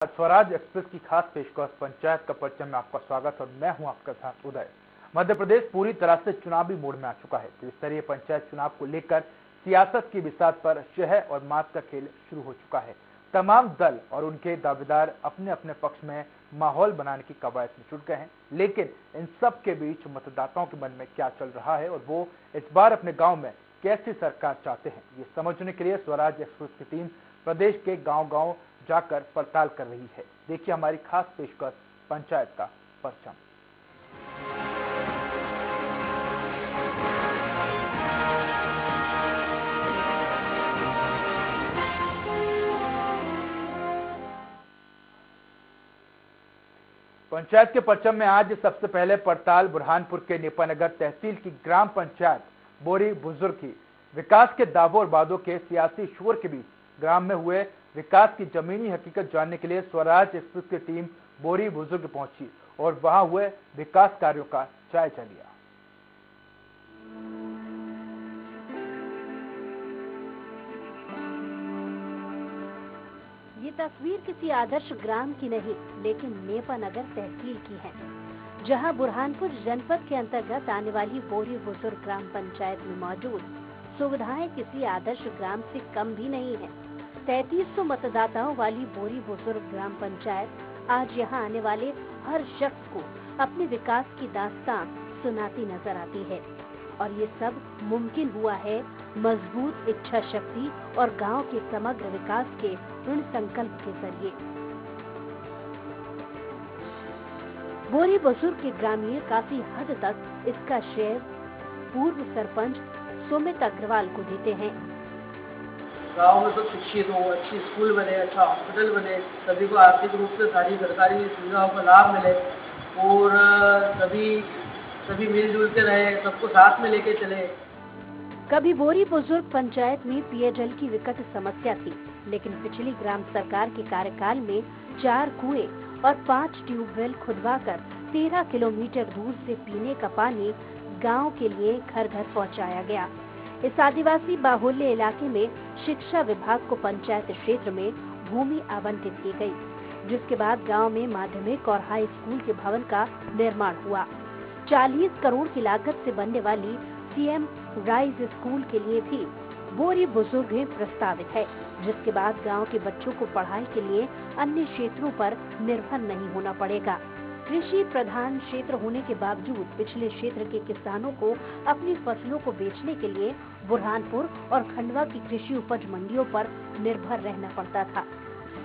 Swaraj express की खास पेशकश पंचायत का परिचय में आपका स्वागत और मैं हूं आपका साथ उदय। मध्य प्रदेश पूरी तरह से चुनावी मोड में आ चुका है। त्रिस्तरीय पंचायत चुनाव को लेकर सियासत की बिसात पर शह और मात का खेल शुरू हो चुका है। तमाम दल और उनके दावेदार अपने अपने पक्ष में माहौल बनाने की कवायद में जुट गए हैं, लेकिन इन सब के बीच मतदाताओं के मन में क्या चल रहा है और वो इस बार अपने गाँव में कैसी सरकार चाहते हैं, ये समझने के लिए स्वराज एक्सप्रेस की टीम प्रदेश के गांव-गांव जाकर पड़ताल कर रही है। देखिए हमारी खास पेशकश पंचायत का परचम। पंचायत के परचम में आज सबसे पहले पड़ताल बुरहानपुर के नेपानगर तहसील की ग्राम पंचायत बोरी बुजुर्ग की। विकास के दावों और वादों के सियासी शोर के बीच ग्राम में हुए विकास की जमीनी हकीकत जानने के लिए स्वराज एक्सप्रेस की टीम बोरी बुजुर्ग पहुंची और वहां हुए विकास कार्यों का जायजा लिया। ये तस्वीर किसी आदर्श ग्राम की नहीं, लेकिन नेपानगर तहसील की है, जहां बुरहानपुर जनपद के अंतर्गत आने वाली बोरी बुजुर्ग ग्राम पंचायत में मौजूद सुविधाएं किसी आदर्श ग्राम से कम भी नहीं है। 3300 मतदाताओं वाली बोरी बुजुर्ग ग्राम पंचायत आज यहां आने वाले हर शख्स को अपने विकास की दास्तान सुनाती नजर आती है, और ये सब मुमकिन हुआ है मजबूत इच्छा शक्ति और गांव के समग्र विकास के दृढ़ संकल्प के जरिए। बोरी बुजुर्ग के ग्रामीण काफी हद तक इसका श्रेय पूर्व सरपंच सुमित अग्रवाल को देते हैं। गाँव में सब शिक्षित हो, अच्छी स्कूल बने, अच्छा हॉस्पिटल बने, सभी को आर्थिक रूप से सारी सरकारी सुविधाओं का लाभ मिले और सभी मिलजुल के रहे, सबको साथ में लेके चले। कभी बोरी बुजुर्ग पंचायत में पेयजल की विकट समस्या थी, लेकिन पिछली ग्राम सरकार के कार्यकाल में 4 कुएं और 5 ट्यूबवेल खुदवाकर 13 किलोमीटर दूर से पीने का पानी गांव के लिए घर घर पहुंचाया गया। इस आदिवासी बाहुल्य इलाके में शिक्षा विभाग को पंचायत क्षेत्र में भूमि आवंटित की गई, जिसके बाद गांव में माध्यमिक और हाई स्कूल के भवन का निर्माण हुआ। 40 करोड़ की लागत से बनने वाली सीएम राइज स्कूल के लिए भी बोरी बुजुर्ग प्रस्तावित है, जिसके बाद गांव के बच्चों को पढ़ाई के लिए अन्य क्षेत्रों पर निर्भर नहीं होना पड़ेगा। कृषि प्रधान क्षेत्र होने के बावजूद पिछले क्षेत्र के किसानों को अपनी फसलों को बेचने के लिए बुरहानपुर और खंडवा की कृषि उपज मंडियों पर निर्भर रहना पड़ता था,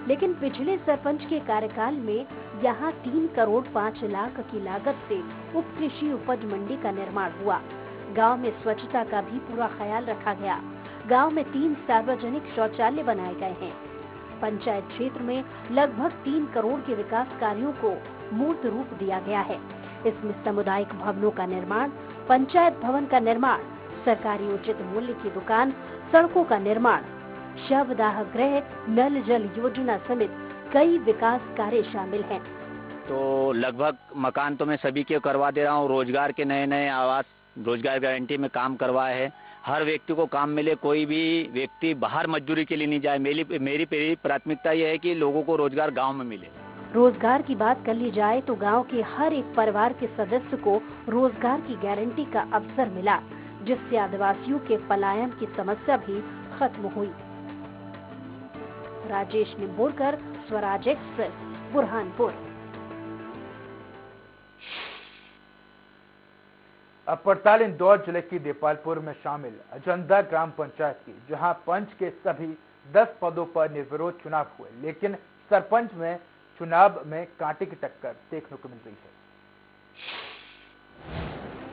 लेकिन पिछले सरपंच के कार्यकाल में यहां 3 करोड़ 5 लाख की लागत से उप कृषि उपज मंडी का निर्माण हुआ। गांव में स्वच्छता का भी पूरा ख्याल रखा गया। गांव में 3 सार्वजनिक शौचालय बनाए गए हैं। पंचायत क्षेत्र में लगभग 3 करोड़ के विकास कार्यों को मूर्त रूप दिया गया है। इसमें सामुदायिक भवनों का निर्माण, पंचायत भवन का निर्माण, सरकारी उचित मूल्य की दुकान, सड़कों का निर्माण, शवदाह गृह, नल जल योजना समेत कई विकास कार्य शामिल हैं। तो लगभग मकान तो मैं सभी के करवा दे रहा हूँ। रोजगार के नए आवास, रोजगार गारंटी में काम करवाए है। हर व्यक्ति को काम मिले, कोई भी व्यक्ति बाहर मजदूरी के लिए नहीं जाए। मेरी प्राथमिकता यह है कि लोगों को रोजगार गांव में मिले। रोजगार की बात कर ली जाए तो गांव के हर एक परिवार के सदस्य को रोजगार की गारंटी का अवसर मिला, जिससे आदिवासियों के पलायन की समस्या भी खत्म हुई। राजेश निम्बोरकर, स्वराज एक्सप्रेस, बुरहानपुर। अब पड़ताल इंदौर जिले की देपालपुर में शामिल अजंदा ग्राम पंचायत की, जहां पंच के सभी 10 पदों पर निर्विरोध चुनाव हुए, लेकिन सरपंच में चुनाव में कांटे की टक्कर देखने को मिल रही है।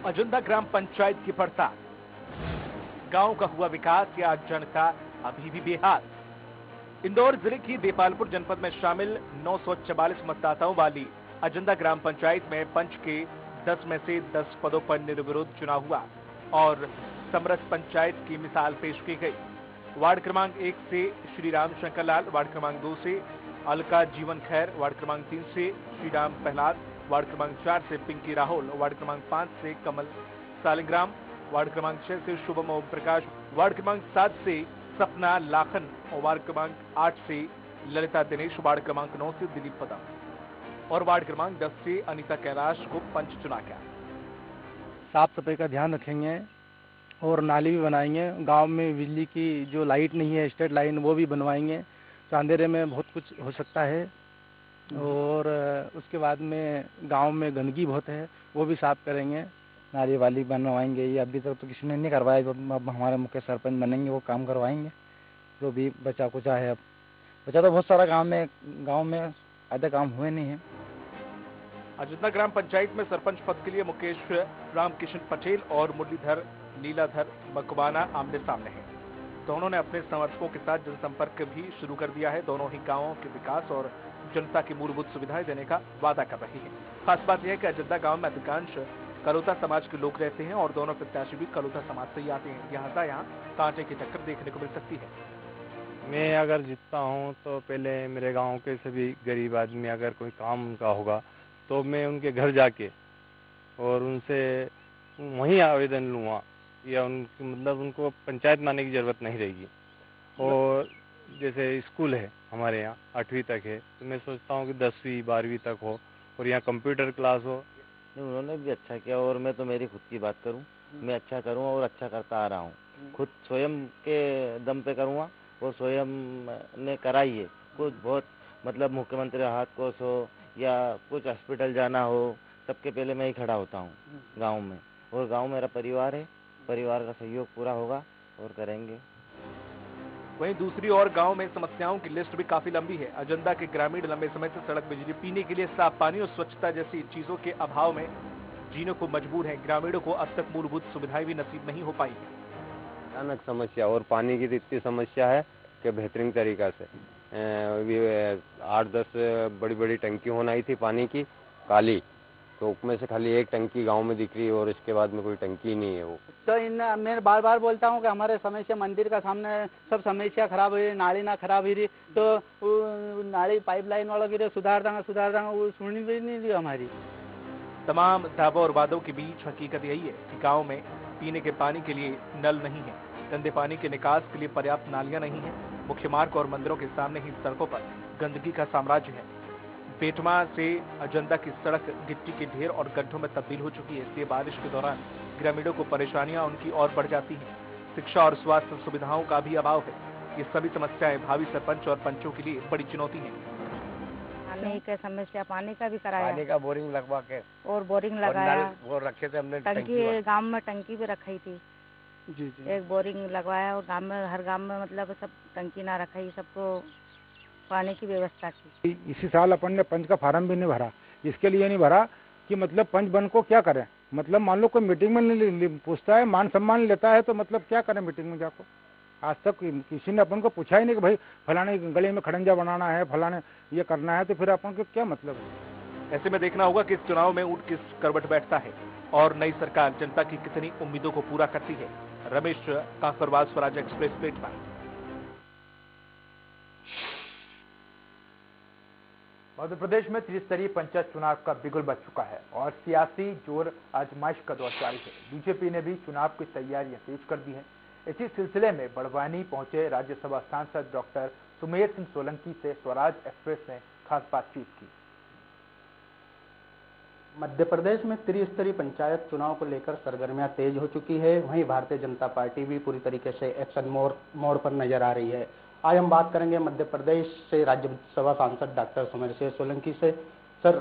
अजंदा ग्राम पंचायत की पड़ताल, गांव का हुआ विकास या जनता अभी भी बेहाल। इंदौर जिले की देपालपुर जनपद में शामिल 944 मतदाताओं वाली अजंदा ग्राम पंचायत में पंच के 10 में से 10 पदों पर निर्विरोध चुनाव हुआ और समरस पंचायत की मिसाल पेश की गई। वार्ड क्रमांक 1 से श्री राम शंकर लाल, वार्ड क्रमांक 2 से अलका जीवन खैर, वार्ड क्रमांक 3 से श्री राम प्रहलाद, वार्ड क्रमांक 4 से पिंकी राहुल, वार्ड क्रमांक 5 से कमल सालिग्राम, वार्ड क्रमांक 6 से शुभम ओम प्रकाश, वार्ड क्रमांक 7 से सपना लाखन और वार्ड क्रमांक 8 से ललिता दिनेश वार्ड क्रमांक 9 से दिलीप पदम और वार्ड क्रमांक 10 से अनीता कैलाश को पंच चुना गया। साफ सफाई का ध्यान रखेंगे और नाली भी बनाएंगे। गांव में बिजली की जो लाइट नहीं है, स्ट्रीट लाइन, वो भी बनवाएंगे। तो अंधेरे में बहुत कुछ हो सकता है। और उसके बाद में गांव में गंदगी बहुत है, वो भी साफ करेंगे। नाली वाली बनवाएंगे। ये अभी तक तो किसी ने नहीं करवाया, अब हमारे मुख्य सरपंच बनेंगे, वो काम करवाएंगे। जो भी बचा कुचा है, अब बचा तो बहुत सारा गाँव में आधे काम हुए नहीं है। अयोध्या ग्राम पंचायत में सरपंच पद के लिए मुकेश रामकिशन पटेल और मुरलीधर लीलाधर मकवाना आमने सामने हैं। दोनों ने अपने समर्थकों के साथ जनसंपर्क भी शुरू कर दिया है। दोनों ही गांवों के विकास और जनता की मूलभूत सुविधाएं देने का वादा कर रही है। खास बात यह है कि अयोध्या गांव में अधिकांश कलोता समाज के लोग रहते हैं और दोनों प्रत्याशी भी कलोता समाज से ही आते हैं। यहाँ कांटे की टक्कर देखने को मिल सकती है। मैं अगर जीतता हूँ तो पहले मेरे गांव के सभी गरीब आदमी, अगर कोई काम उनका होगा तो मैं उनके घर जाके और उनसे वहीं आवेदन लूँगा, या उनको पंचायत में आने की ज़रूरत नहीं रहेगी। और जैसे स्कूल है हमारे यहाँ 8वीं तक है, तो मैं सोचता हूँ कि 10वीं 12वीं तक हो और यहाँ कंप्यूटर क्लास हो। उन्होंने भी अच्छा किया। और मैं तो मेरी खुद की बात करूँ, मैं अच्छा करूँ और अच्छा करता आ रहा हूँ। खुद स्वयं के दम पे करूँगा और स्वयं ने कराई है। कुछ बहुत मुख्यमंत्री राहत कोष हो या कुछ हॉस्पिटल जाना हो, सबके पहले मैं ही खड़ा होता हूँ गांव में। और गांव मेरा परिवार है, परिवार का सहयोग पूरा होगा और करेंगे। वहीं दूसरी ओर गांव में समस्याओं की लिस्ट भी काफी लंबी है। अयोध्या के ग्रामीण लंबे समय से सड़क, बिजली, पीने के लिए साफ पानी और स्वच्छता जैसी चीजों के अभाव में जीने को मजबूर है। ग्रामीणों को अब तक मूलभूत सुविधाएं भी नसीब नहीं हो पाई है। भयानक समस्या, और पानी की इतनी समस्या है कि बेहतरीन तरीका से 8-10 बड़ी बड़ी टंकी होना ही थी पानी की काली, तो उसमें से खाली एक टंकी गांव में दिख रही है और इसके बाद में कोई टंकी नहीं है। वो तो मैं बार बार बोलता हूँ कि हमारे समस्या मंदिर का सामने सब समस्या खराब हुई, नाली ना खराब हुई तो नाली पाइपलाइन वाला गिरे सुधार देंगे, वो सुननी भी नहीं दी हमारी। तमाम दावों और वादों के बीच हकीकत यही है कि गांव में पीने के पानी के लिए नल नहीं है, गंदे पानी के निकास के लिए पर्याप्त नालियां नहीं है। मुख्य मार्ग और मंदिरों के सामने ही सड़कों पर गंदगी का साम्राज्य है। पेटमा से अयोध्या की सड़क गिट्टी के ढेर और गड्ढों में तब्दील हो चुकी है। इसलिए बारिश के दौरान ग्रामीणों को परेशानियां उनकी और बढ़ जाती हैं। शिक्षा और स्वास्थ्य सुविधाओं का भी अभाव है। ये सभी समस्याएं भावी सरपंच और पंचों के लिए बड़ी चुनौती है। पानी का समस्या, पानी का भी कराया, पानी का बोरिंग लगवा के और बोरिंग लगाया, वो रखे थे हमने। टंकी गांव में टंकी भी रखी थी जी। एक बोरिंग लगवाया और गांव में हर गांव में सब टंकी ना रखी, सबको पानी की व्यवस्था की। इसी साल अपन ने पंच का फार्म भी नहीं भरा, इसके लिए नहीं भरा कि पंच बन को क्या करें। मान लो कोई मीटिंग में नहीं पूछता है, मान सम्मान लेता है, तो क्या करें मीटिंग में जाकर। आज तक किसी ने अपन को पूछा ही नहीं कि भाई फलाने गली में खड़ंजा बनाना है, फलाने ये करना है, तो फिर अपन को क्या मतलब है। ऐसे में देखना होगा कि इस चुनाव में ऊंट किस करवट बैठता है और नई सरकार जनता की कितनी उम्मीदों को पूरा करती है। रमेश काकरवाल, स्वराज एक्सप्रेस, पेटमा। मध्य प्रदेश में त्रिस्तरीय पंचायत चुनाव का बिगुल बज चुका है और सियासी जोर आजमाइश का दौर जारी है। बीजेपी ने भी चुनाव की तैयारियां तेज कर दी हैं। इसी सिलसिले में बड़वानी पहुंचे राज्यसभा सांसद डॉक्टर सुमेर सिंह सोलंकी से स्वराज एक्सप्रेस ने खास बातचीत की। मध्य प्रदेश में त्रिस्तरीय पंचायत चुनाव को लेकर सरगर्मियां तेज हो चुकी है। वहीं भारतीय जनता पार्टी भी पूरी तरीके से एक्शन मोड पर नजर आ रही है। आज हम बात करेंगे मध्य प्रदेश से राज्यसभा सांसद डॉक्टर सुमेर सिंह सोलंकी से। सर,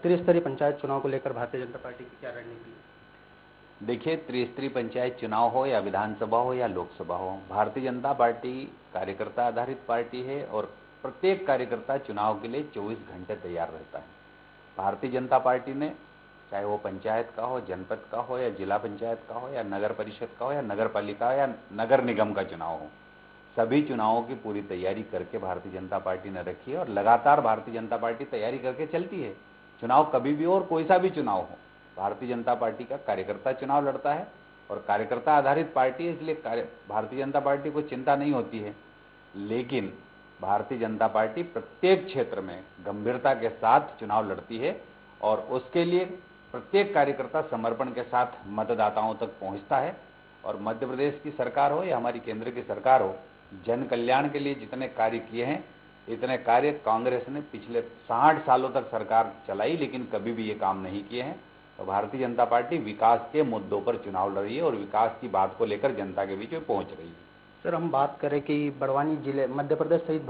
त्रिस्तरीय पंचायत चुनाव को लेकर भारतीय जनता पार्टी की क्या रणनीति है? देखिए, त्रिस्तरीय पंचायत चुनाव हो या विधानसभा हो या लोकसभा हो, भारतीय जनता पार्टी कार्यकर्ता आधारित पार्टी है और प्रत्येक कार्यकर्ता चुनाव के लिए 24 घंटे तैयार रहता है। भारतीय जनता पार्टी ने, चाहे वो पंचायत का हो, जनपद का हो या जिला पंचायत का हो या नगर परिषद का हो या नगर पालिका या नगर निगम का चुनाव हो, सभी चुनावों की पूरी तैयारी करके भारतीय जनता पार्टी ने रखी है और लगातार भारतीय जनता पार्टी तैयारी करके चलती है। चुनाव कभी भी हो और कोई सा भी चुनाव हो, भारतीय जनता पार्टी का कार्यकर्ता चुनाव लड़ता है और कार्यकर्ता आधारित पार्टी है, इसलिए भारतीय जनता पार्टी को चिंता नहीं होती है। लेकिन भारतीय जनता पार्टी प्रत्येक क्षेत्र में गंभीरता के साथ चुनाव लड़ती है और उसके लिए प्रत्येक कार्यकर्ता समर्पण के साथ मतदाताओं तक पहुंचता है। और मध्य प्रदेश की सरकार हो या हमारी केंद्र की सरकार हो, जन कल्याण के लिए जितने कार्य किए हैं इतने कार्य कांग्रेस ने पिछले 60 सालों तक सरकार चलाई, लेकिन कभी भी ये काम नहीं किए हैं। तो भारतीय जनता पार्टी विकास के मुद्दों पर चुनाव लड़ रही है और विकास की बात को लेकर जनता के बीच में पहुंच रही है। सर, हम बात करें कि बड़वानी जिले, मध्य प्रदेश सहित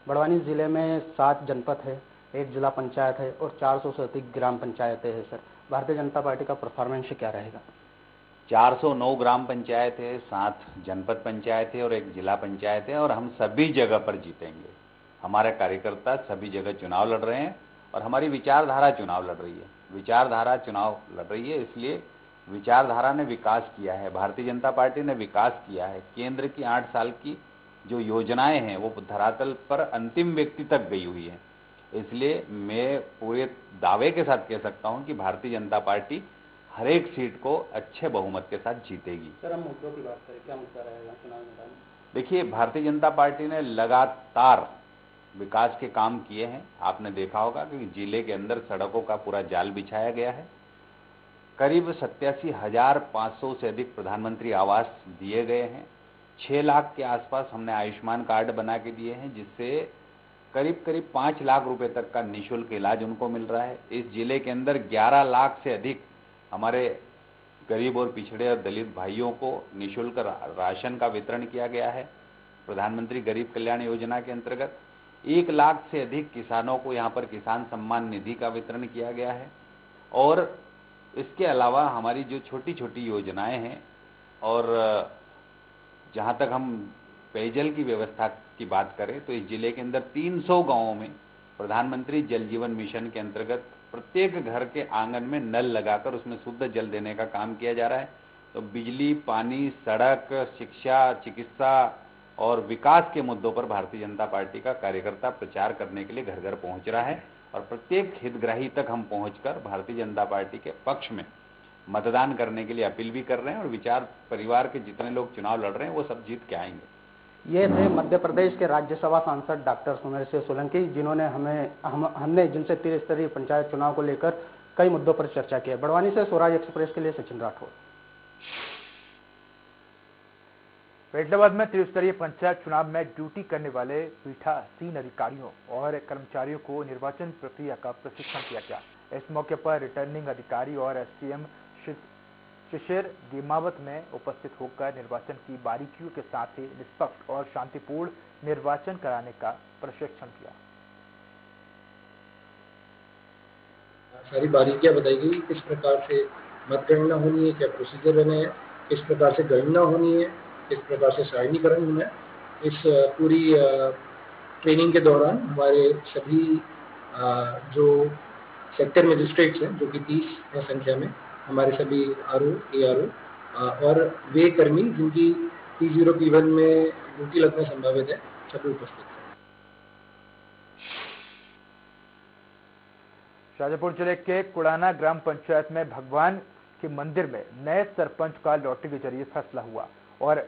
बड़वानी जिले में 7 जनपद है, 1 जिला पंचायत है और 400 से अधिक ग्राम पंचायतें हैं। सर, भारतीय जनता पार्टी का परफॉर्मेंस क्या रहेगा? 409 ग्राम पंचायत है, 7 जनपद पंचायत है और 1 जिला पंचायत है, और हम सभी जगह पर जीतेंगे। हमारे कार्यकर्ता सभी जगह चुनाव लड़ रहे हैं और हमारी विचारधारा चुनाव लड़ रही है। विचारधारा चुनाव लड़ रही है, इसलिए विचारधारा ने विकास किया है, भारतीय जनता पार्टी ने विकास किया है। केंद्र की 8 साल की जो योजनाएं हैं वो धरातल पर अंतिम व्यक्ति तक गई हुई है। इसलिए मैं पूरे दावे के साथ कह सकता हूं कि भारतीय जनता पार्टी हर एक सीट को अच्छे बहुमत के साथ जीतेगी। सर, हम मुद्दों की बात करें, क्या मुद्दा रहेगा चुनाव मैदान में? देखिए, भारतीय जनता पार्टी ने लगातार विकास के काम किए हैं। आपने देखा होगा कि जिले के अंदर सड़कों का पूरा जाल बिछाया गया है। करीब 87,500 से अधिक प्रधानमंत्री आवास दिए गए हैं। 6 लाख के आसपास हमने आयुष्मान कार्ड बना के दिए हैं, जिससे करीब 5 लाख रुपए तक का निःशुल्क इलाज उनको मिल रहा है। इस जिले के अंदर 11 लाख से अधिक हमारे गरीब और पिछड़े और दलित भाइयों को निःशुल्क राशन का वितरण किया गया है। प्रधानमंत्री गरीब कल्याण योजना के अंतर्गत 1 लाख से अधिक किसानों को यहाँ पर किसान सम्मान निधि का वितरण किया गया है। और इसके अलावा हमारी जो छोटी छोटी योजनाएं हैं, और जहाँ तक हम पेयजल की व्यवस्था की बात करें तो इस जिले के अंदर 300 गांवों में प्रधानमंत्री जल जीवन मिशन के अंतर्गत प्रत्येक घर के आंगन में नल लगाकर उसमें शुद्ध जल देने का काम किया जा रहा है। तो बिजली, पानी, सड़क, शिक्षा, चिकित्सा और विकास के मुद्दों पर भारतीय जनता पार्टी का कार्यकर्ता प्रचार करने के लिए घर घर पहुंच रहा है और प्रत्येक हितग्राही तक हम पहुंचकर भारतीय जनता पार्टी के पक्ष में मतदान करने के लिए अपील भी कर रहे हैं। और विचार परिवार के जितने लोग चुनाव लड़ रहे हैं वो सब जीत के आएंगे। ये थे मध्य प्रदेश के राज्यसभा सांसद डॉक्टर सुमेर सिंह सोलंकी, जिन्होंने हमने जिनसे त्रिस्तरीय पंचायत चुनाव को लेकर कई मुद्दों पर चर्चा की है। बड़वानी से स्वराज एक्सप्रेस के लिए सचिन राठौर। फैसलाबाद में त्रिस्तरीय पंचायत चुनाव में ड्यूटी करने वाले पीठासीन अधिकारियों और कर्मचारियों को निर्वाचन प्रक्रिया का प्रशिक्षण किया गया। इस मौके पर रिटर्निंग अधिकारी और एसडीएम शिशिर गेमावत में उपस्थित होकर निर्वाचन की बारीकियों के साथ ही निष्पक्ष और शांतिपूर्ण निर्वाचन कराने का प्रशिक्षण किया। सारी बारीकियां बताई गई, किस प्रकार से मतगणना होनी है, क्या प्रोसीजर रहने हैं, किस प्रकार से गणना होनी है, किस प्रकार से सारणीकरण होना है। इस पूरी ट्रेनिंग के दौरान हमारे सभी जो सेक्टर मजिस्ट्रेट्स हैं, जो कि 30 है संख्या में, हमारे सभी आरओ, एआरओ और वे कर्मी जिनकी T0P1 में ड्यूटी लगना संभावित है, सभी उपस्थित हैं। शाजापुर जिले के कुड़ाना ग्राम पंचायत में भगवान के मंदिर में नए सरपंच का लॉटरी के जरिए फैसला हुआ और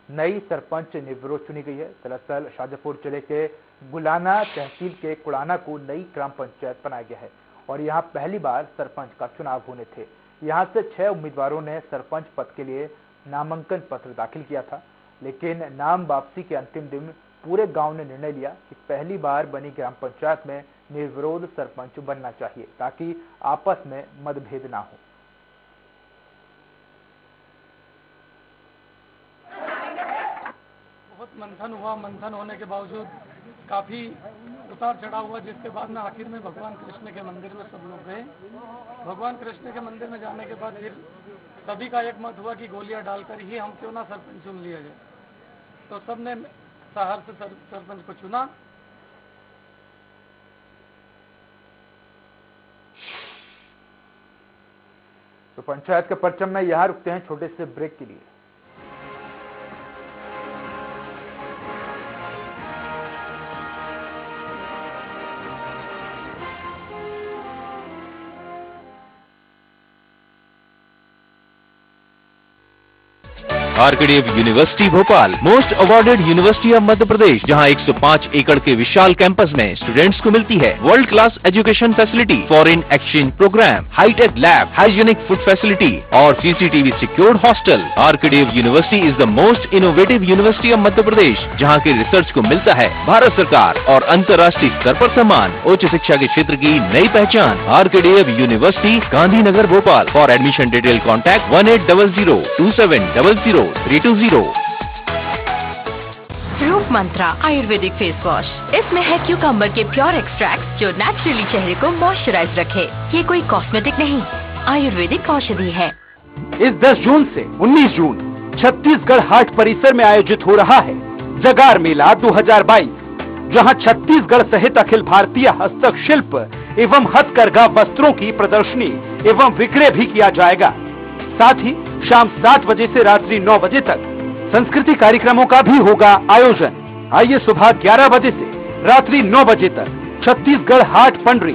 नई सरपंच निर्विरोध चुनी गई है। दरअसल शाजापुर जिले के गुलाना तहसील के कुड़ाना को नई ग्राम पंचायत बनाया गया है और यहां पहली बार सरपंच का चुनाव होने थे। यहां से 6 उम्मीदवारों ने सरपंच पद के लिए नामांकन पत्र दाखिल किया था, लेकिन नाम वापसी के अंतिम दिन पूरे गांव ने निर्णय लिया कि पहली बार बनी ग्राम पंचायत में निर्विरोध सरपंच बनना चाहिए ताकि आपस में मतभेद ना हो। बहुत मंथन हुआ, मंथन होने के बावजूद काफ़ी उतार चढ़ाव हुआ, जिसके बाद में आखिर में भगवान कृष्ण के मंदिर में सब लोग गए। भगवान कृष्ण के मंदिर में जाने के बाद फिर सभी का एक मत हुआ कि गोलियां डालकर ही हम क्यों ना सरपंच चुन लिया जाए। तो सबने सहर से सरपंच को चुना। तो पंचायत के परचम में यहाँ रुकते हैं छोटे से ब्रेक के लिए। RKDF university Bhopal, most awarded university of Madhya Pradesh, जहां 105 एकड़ के विशाल कैंपस में स्टूडेंट्स को मिलती है world class education facility, foreign exchange program, hi tech lab, hygienic food facility और CCTV secured hostel. RKDF university is the most innovative university of Madhya Pradesh, जहाँ के रिसर्च को मिलता है भारत सरकार और अंतर्राष्ट्रीय स्तर पर सम्मान। उच्च शिक्षा के क्षेत्र की नई पहचान। RKDF university, Gandhinagar, Bhopal. For admission detail contact 1800270320। रूप मंत्रा आयुर्वेदिक फेस वॉश। इसमें है क्यूकम्बर के प्योर एक्सट्रैक्ट जो नेचुरली चेहरे को मॉइस्चराइज रखे। ये कोई कॉस्मेटिक नहीं, आयुर्वेदिक औषधि है। इस 10 जून से 19 जून छत्तीसगढ़ हाट परिसर में आयोजित हो रहा है जगार मेला 2022, जहां छत्तीसगढ़ सहित अखिल भारतीय हस्तशिल्प एवं हथकरघा वस्त्रों की प्रदर्शनी एवं विक्रय भी किया जाएगा। साथ ही शाम 7 बजे से रात्रि 9 बजे तक संस्कृति कार्यक्रमों का भी होगा आयोजन। आइए सुबह 11 बजे से रात्रि 9 बजे तक छत्तीसगढ़ हाट पंडरी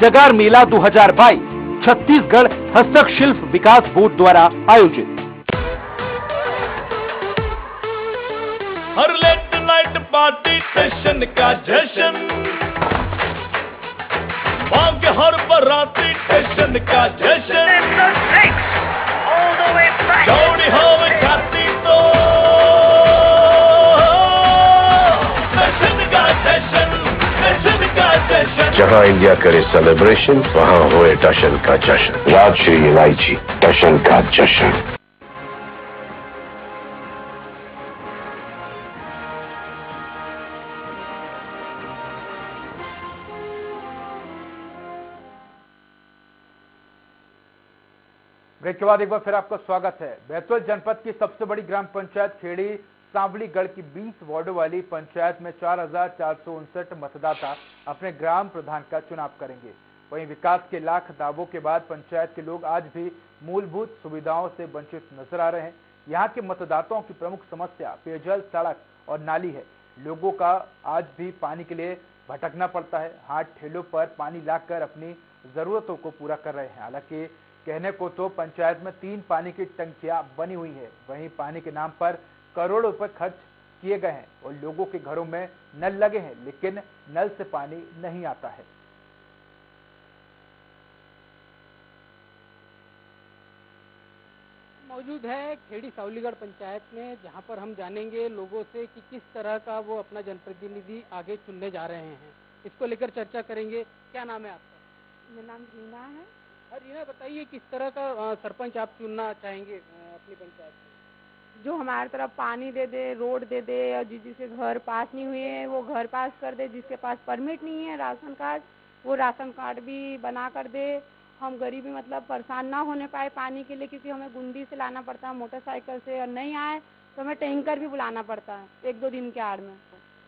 जगार मेला 2022 छत्तीसगढ़ हस्तशिल्प विकास बोर्ड द्वारा आयोजित। हर लेट नाइट पार्टी स्टेशन का जश्न, मांग हर बराती स्टेशन का जश्न, जोड़ी हवे खाती तो स्टेशन का जश्न, स्टेशन का जश्न। जहाँ इंडिया करे सेलिब्रेशन, वहाँ होए टशन का जश्न। राजश्री इलायची, टशन का जश्न। ब्रेक के बाद एक बार फिर आपका स्वागत है। बैतूल जनपद की सबसे बड़ी ग्राम पंचायत खेड़ी सांवलीगढ़ की 20 वार्डों वाली पंचायत में 4459 मतदाता अपने ग्राम प्रधान का चुनाव करेंगे। वहीं विकास के लाख दावों के बाद पंचायत के लोग आज भी मूलभूत सुविधाओं से वंचित नजर आ रहे हैं। यहाँ के मतदाताओं की प्रमुख समस्या पेयजल, सड़क और नाली है। लोगों का आज भी पानी के लिए भटकना पड़ता है। हाट ठेलों पर पानी लाकर अपनी जरूरतों को पूरा कर रहे हैं। हालांकि कहने को तो पंचायत में 3 पानी की टंकियां बनी हुई है, वहीं पानी के नाम पर करोड़ों रुपए खर्च किए गए हैं और लोगों के घरों में नल लगे हैं, लेकिन नल से पानी नहीं आता है। मौजूद है खेड़ी सांवलीगढ़ पंचायत में, जहां पर हम जानेंगे लोगों से कि किस तरह का वो अपना जनप्रतिनिधि आगे चुनने जा रहे हैं। इसको लेकर चर्चा करेंगे। क्या नाम है आपका? मेरा नाम रीना है। रीना, बताइए किस तरह का सरपंच आप चुनना चाहेंगे अपनी पंचायत में? जो हमारी तरफ पानी दे दे, रोड दे दे, और जिसके घर पास नहीं हुए हैं वो घर पास कर दे, जिसके पास परमिट नहीं है राशन कार्ड वो राशन कार्ड भी बना कर दे। हम गरीबी मतलब परेशान ना होने पाए पानी के लिए, क्योंकि हमें गुंडी से लाना पड़ता है मोटरसाइकिल से, और नहीं आए तो हमें टैंकर भी बुलाना पड़ता है 1-2 दिन के आड़ में।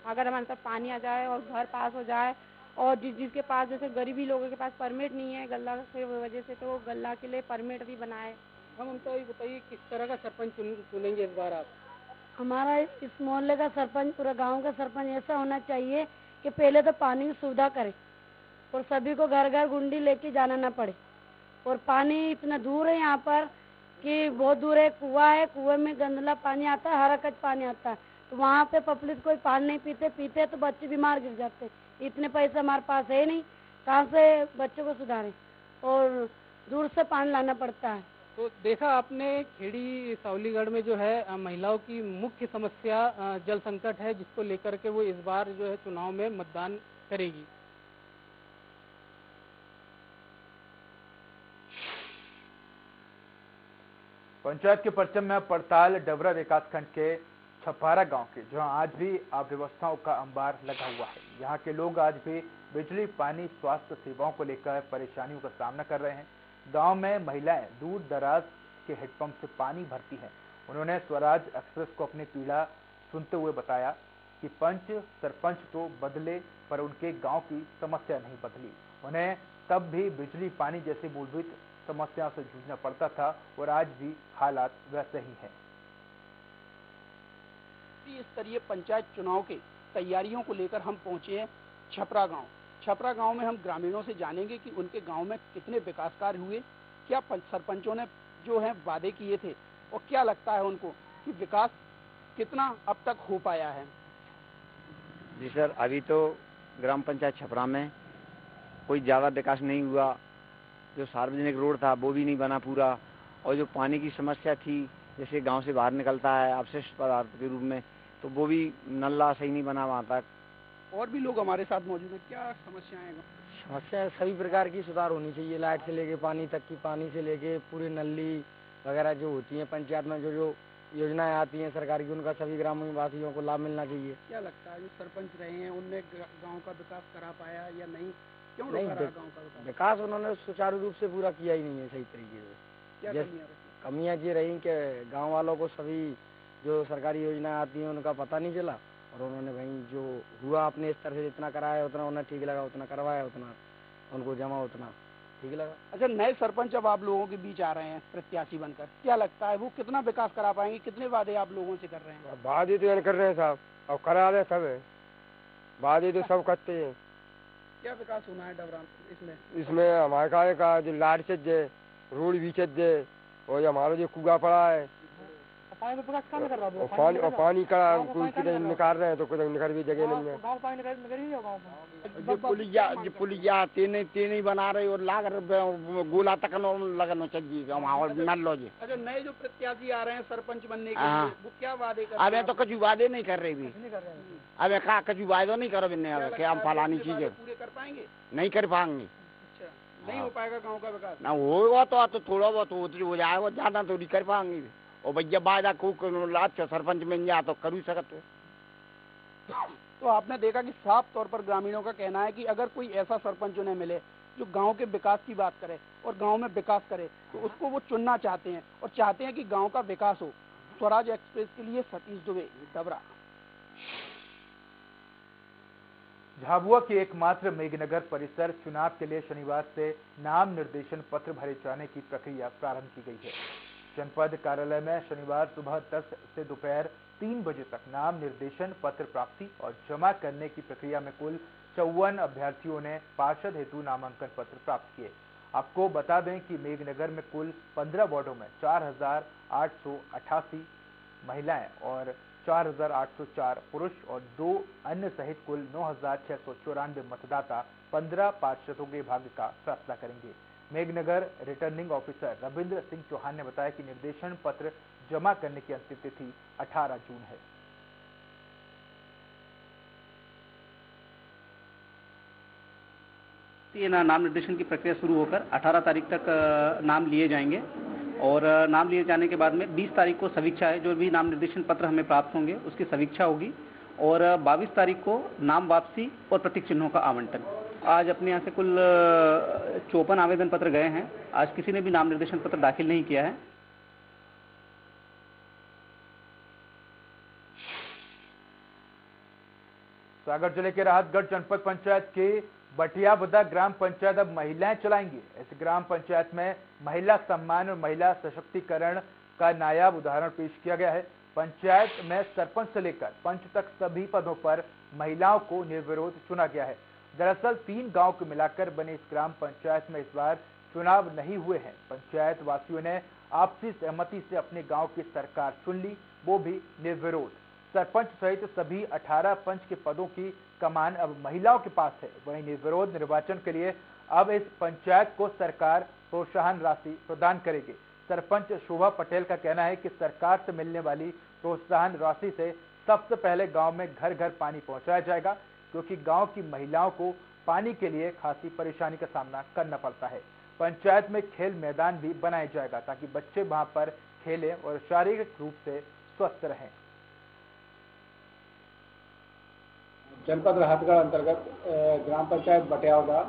अगर हमारे साथ पानी आ जाए और घर पास हो जाए, और जिसके पास जैसे गरीबी लोगों के पास परमिट नहीं है गल्ला की वजह से, तो गल्ला के लिए परमिट भी बनाए। हम तो ये बताइए किस तरह का सरपंच चुनेंगे इस बार आप? हमारा इस मोहल्ले का सरपंच, पूरा गांव का सरपंच ऐसा होना चाहिए कि पहले तो पानी की सुविधा करे और सभी को घर घर गुंडी लेके जाना ना पड़े। और पानी इतना दूर है यहाँ पर कि बहुत दूर है, कुआं है, कुएं में गंदला पानी आता है, हरा कच पानी आता है, तो वहाँ पे पब्लिक कोई पानी नहीं पीते तो बच्चे बीमार गिर जाते। इतने पैसे हमारे पास है नहीं, कहाँ से बच्चों को सुधारें, और दूर से पानी लाना पड़ता है। तो देखा आपने खेड़ी सांवलीगढ़ में जो है महिलाओं की मुख्य समस्या जल संकट है, जिसको लेकर के वो इस बार जो है चुनाव में मतदान करेगी। पंचायत के परचम में पड़ताल डबरा विकासखंड के छपारा गांव के, जहां आज भी अव्यवस्थाओं का अंबार लगा हुआ है। यहां के लोग आज भी बिजली, पानी, स्वास्थ्य सेवाओं को लेकर परेशानियों का सामना कर रहे हैं। गांव में महिलाएं दूर दराज के हेडपंप से पानी भरती हैं। उन्होंने स्वराज एक्सप्रेस को अपनी पीड़ा सुनते हुए बताया कि पंच सरपंच तो बदले पर उनके गांव की समस्या नहीं बदली। उन्हें तब भी बिजली, पानी जैसी मूलभूत समस्याओं से जूझना पड़ता था और आज भी हालात वैसे ही हैं। स्तरीय पंचायत चुनाव के तैयारियों को लेकर हम पहुंचे हैं छपरा गांव। छपरा गांव में हम ग्रामीणों से जानेंगे कि उनके गांव में कितने विकास कार्य हुए, क्या सरपंचों ने जो है वादे किए थे, और क्या लगता है उनको कि विकास कितना अब तक हो पाया है? जी सर, अभी तो ग्राम पंचायत छपरा में कोई ज़्यादा विकास नहीं हुआ। जो सार्वजनिक रोड था वो भी नहीं बना पूरा, और जो पानी की समस्या थी, जैसे गांव से बाहर निकलता है अपशिष्ट पदार्थ के रूप में, तो वो भी नल्ला सही नहीं बना वहाँ तक। और भी लोग हमारे साथ मौजूद हैं, क्या समस्याएं हैं? समस्या सभी प्रकार की सुधार होनी चाहिए, लाइट से लेके पानी तक की, पानी से लेके पूरी नली वगैरह जो होती हैं पंचायत में, जो योजनाएं आती हैं सरकार की, उनका सभी ग्रामीण वासियों को लाभ मिलना चाहिए। क्या लगता है जो सरपंच रहे हैं उनने गांव का विकास करा पाया या नहीं? क्यों नहीं, नहीं करा गांव का विकास? विकास उन्होंने सुचारू रूप से पूरा किया ही नहीं है सही तरीके से। क्या कमियाँ ये रही कि गाँव वालों को सभी जो सरकारी योजनाएं आती हैं उनका पता नहीं चला, और उन्होंने भाई जो हुआ अपने स्तर से जितना कराया उतना उन्हें ठीक लगा, उतना करवाया, उतना उनको जमा उतना ठीक लगा। अच्छा, नए सरपंच अब आप लोगों के बीच आ रहे हैं प्रत्याशी बनकर, क्या लगता है वो कितना विकास करा पाएंगे? कितने वादे आप लोगों से कर रहे हैं? वादे तो कर रहे हैं साहब, और करा रहे सब है, वादे तो सब करते हैं। क्या विकास होना है डबरा इसमें हमारे कार्य का जो लाइट से दे, रोड भी से दे, और हमारा जो कुआ पड़ा है और पानी का कोई किधर निकाल रहे हैं तो कोई निकाल भी जगह नहीं है। जो पुलिया तेने बना रहे और लाग गोला तक लगना चाहिए नल लो जी। अच्छा, नए जो प्रत्याशी आ रहे हैं सरपंच बनने के लिए, वो क्या वादे कर रहे हैं? अबे तो कुछ वादे नहीं कर रहे भी, अबे कहा कुछ वादे नहीं करो कि हम फलानी चीजें पूरे कर पाएंगे, नहीं कर पाएंगे। नहीं हो पाएगा गांव का विकास? ना होगा तो थोड़ा बहुत हो जाएगा, ज्यादा थोड़ी कर पाएंगे। और भैया बाजा खूब अच्छा सरपंच बन जा तो कर ही सकते। तो आपने देखा कि साफ तौर पर ग्रामीणों का कहना है कि अगर कोई ऐसा सरपंच उन्हें मिले जो गांव के विकास की बात करे और गांव में विकास करे, तो उसको वो चुनना चाहते हैं और चाहते हैं कि गांव का विकास हो। स्वराज एक्सप्रेस के लिए सतीश दुबे, डबरा। झाबुआ के एकमात्र मेघनगर परिसर चुनाव के लिए शनिवार से नाम निर्देशन पत्र भरे जाने की प्रक्रिया प्रारंभ की गई है। जनपद कार्यालय में शनिवार सुबह 10 से दोपहर 3 बजे तक नाम निर्देशन पत्र प्राप्ति और जमा करने की प्रक्रिया में कुल 54 अभ्यर्थियों ने पार्षद हेतु नामांकन पत्र प्राप्त किए। आपको बता दें कि मेघनगर में कुल 15 वार्डों में 4,888 महिलाएं और 4,804 पुरुष और 2 अन्य सहित कुल 9,694 मतदाता 15 पार्षदों के भाग्य का फैसला करेंगे। मेघनगर रिटर्निंग ऑफिसर रविंद्र सिंह चौहान ने बताया कि निर्देशन पत्र जमा करने की अंतिम तिथि 18 जून है। ये नाम निर्देशन की प्रक्रिया शुरू होकर 18 तारीख तक नाम लिए जाएंगे और नाम लिए जाने के बाद में 20 तारीख को समीक्षा है, जो भी नाम निर्देशन पत्र हमें प्राप्त होंगे उसकी समीक्षा होगी और 22 तारीख को नाम वापसी और प्रतीक चिन्हों का आवंटन। आज अपने यहाँ से कुल 54 आवेदन पत्र गए हैं। आज किसी ने भी नाम निर्देशन पत्र दाखिल नहीं किया है। सागर जिले के राहतगढ़ जनपद पंचायत के बटियाबदा ग्राम पंचायत अब महिलाएं चलाएंगी। इस ग्राम पंचायत में महिला सम्मान और महिला सशक्तिकरण का नायाब उदाहरण पेश किया गया है। पंचायत में सरपंच से लेकर पंच तक सभी पदों पर महिलाओं को निर्विरोध चुना गया है। दरअसल 3 गांव को मिलाकर बने इस ग्राम पंचायत में इस बार चुनाव नहीं हुए हैं। पंचायत वासियों ने आपसी सहमति से अपने गांव की सरकार चुन ली, वो भी निर्विरोध। सरपंच सहित सभी 18 पंच के पदों की कमान अब महिलाओं के पास है। वहीं निर्विरोध निर्वाचन के लिए अब इस पंचायत को सरकार प्रोत्साहन राशि प्रदान करेगी। सरपंच शोभा पटेल का कहना है कि सरकार से मिलने वाली प्रोत्साहन राशि से सबसे पहले गांव में घर घर पानी पहुंचाया जाएगा, क्योंकि गांव की महिलाओं को पानी के लिए खासी परेशानी का सामना करना पड़ता है। पंचायत में खेल मैदान भी बनाया जाएगा ताकि बच्चे वहां पर खेलें और शारीरिक रूप से स्वस्थ रहें। जनपद राहतगढ़ अंतर्गत ग्राम पंचायत बटियाबदा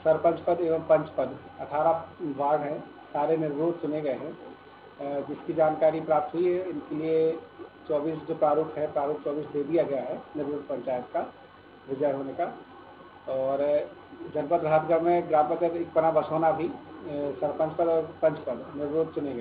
सरपंच पद एवं पंच पद 18 वार्ड हैं, सारे निर्विरोध चुने गए हैं। जिसकी जानकारी प्राप्त हुई है, इनके लिए 24 जो प्रारूप है, प्रारूप 24 दे दिया गया है निर्विरोध पंचायत का विजय होने का। और जनपद राहतगढ़ में ग्राम पंचायत इकपना बसोना भी सरपंच पद और पंच पद निर्विरोध चुने गए।